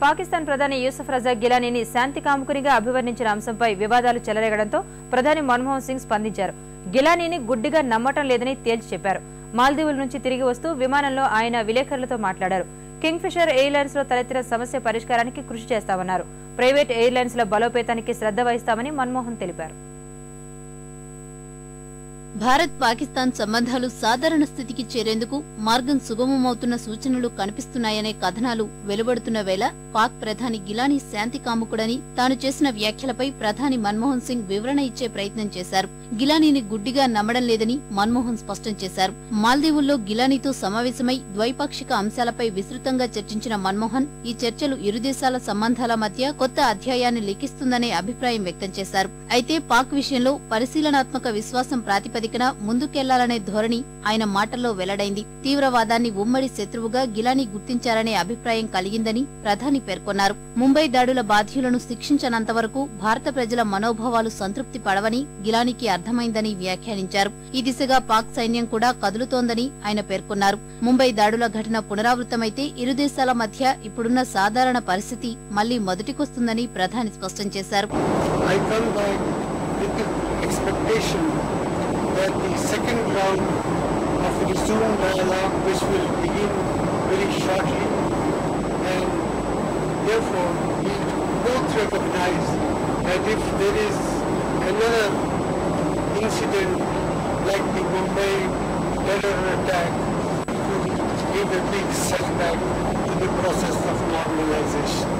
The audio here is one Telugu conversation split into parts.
పాకిస్తాన్ ప్రధాని యూసుఫ్ రజా గిలానీని శాంతి కాముకునిగా అభివర్ణించిన అంశంపై వివాదాలు చెలరేగడంతో ప్రధాని మన్మోహన్ సింగ్ స్పందించారు. గిలానీని గుడ్డిగా నమ్మటం లేదని తేల్చి చెప్పారు. మాల్దీవుల నుంచి తిరిగి వస్తూ విమానంలో ఆయన విలేకరులతో మాట్లాడారు. కింగ్ ఫిషర్ ఎయిర్లైన్స్ లో తలెత్తిన సమస్య పరిష్కారానికి కృషి చేస్తామన్నారు. ప్రైవేట్ ఎయిర్లైన్స్ ల బలోపేతానికి శ్రద్ధ వహిస్తామని మన్మోహన్ తెలిపారు. భారత్ పాకిస్తాన్ సంబంధాలు సాధారణ స్థితికి చేరేందుకు మార్గం సుగమమవుతున్న సూచనలు కనిపిస్తున్నాయనే కథనాలు వెలువడుతున్న వేళ పాక్ ప్రధాని గిలానీ శాంతి కాముకుడని తాను చేసిన వ్యాఖ్యలపై ప్రధాని మన్మోహన్ సింగ్ వివరణ ఇచ్చే ప్రయత్నం చేశారు. గిలానీని గుడ్డిగా నమ్మడం లేదని మన్మోహన్ స్పష్టం చేశారు. మాల్దీవుల్లో గిలానీతో సమావేశమై ద్వైపాక్షిక అంశాలపై విస్తృతంగా చర్చించిన మన్మోహన్ ఈ చర్చలు ఇరు దేశాల సంబంధాల మధ్య కొత్త అధ్యాయాన్ని లిఖిస్తుందనే అభిప్రాయం వ్యక్తం చేశారు. అయితే పాక్ విషయంలో పరిశీలనాత్మక విశ్వాసం ప్రాతిపదికన ముందుకెళ్లాలనే ధోరణి ఆయన మాటల్లో వెల్లడైంది. తీవ్రవాదాన్ని ఉమ్మడి శత్రువుగా గిలానీ గుర్తించారనే అభిప్రాయం కలిగిందని ప్రధాని పేర్కొన్నారు. ముంబై దాడుల బాధ్యులను శిక్షించనంత వరకు భారత ప్రజల మనోభావాలు సంతృప్తి పడవని గిలానీకి అర్థమైందని వ్యాఖ్యానించారు. ఈ దిశగా పాక్ సైన్యం కూడా కదులుతోందని ఆయన పేర్కొన్నారు. ముంబై దాడుల ఘటన పునరావృతమైతే ఇరు దేశాల మధ్య ఇప్పుడున్న సాధారణ పరిస్థితి మళ్లీ మొదటికొస్తుందని ప్రధాని స్పష్టం చేశారు. That the second round of resumed dialogue, which will begin very shortly, and therefore we both recognize that if there is another incident like the Mumbai terror attack, it would give a big setback to the process of normalization.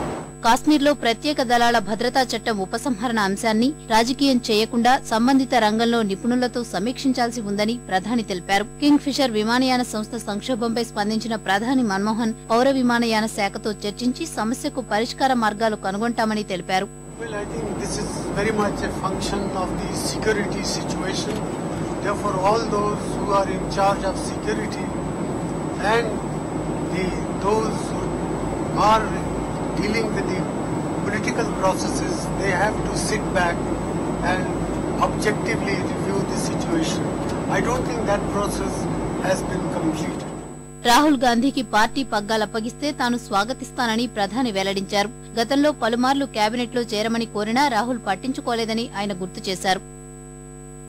కాశ్మీర్లో ప్రత్యేక దళాల భద్రతా చట్టం ఉపసంహరణ అంశాన్ని రాజకీయం చేయకుండా సంబంధిత రంగంలో నిపుణులతో సమీక్షించాల్సి ఉందని ప్రధాని తెలిపారు. కింగ్ ఫిషర్ విమానయాన సంస్థ సంక్షోభంపై స్పందించిన ప్రధాని మన్మోహన్ పౌర విమానయాన శాఖతో చర్చించి సమస్యకు పరిష్కార మార్గాలు కనుగొంటామని తెలిపారు. Well, I think this is very much a function of the security situation. Therefore, all those who are in charge of security and those who are dealing with the political processes, they have to sit back and objectively review the situation. I don't think that process has been completed. Rahul గాంధీకి పార్టీ పగ్గాలప్పగిస్తే తాను స్వాగతిస్తానని ప్రధాని వెల్లడించారు. గతంలో పలుమార్లు కేబినెట్లో చేరమని కోరినా రాహుల్ పట్టించుకోలేదని ఆయన గుర్తు చేశారు.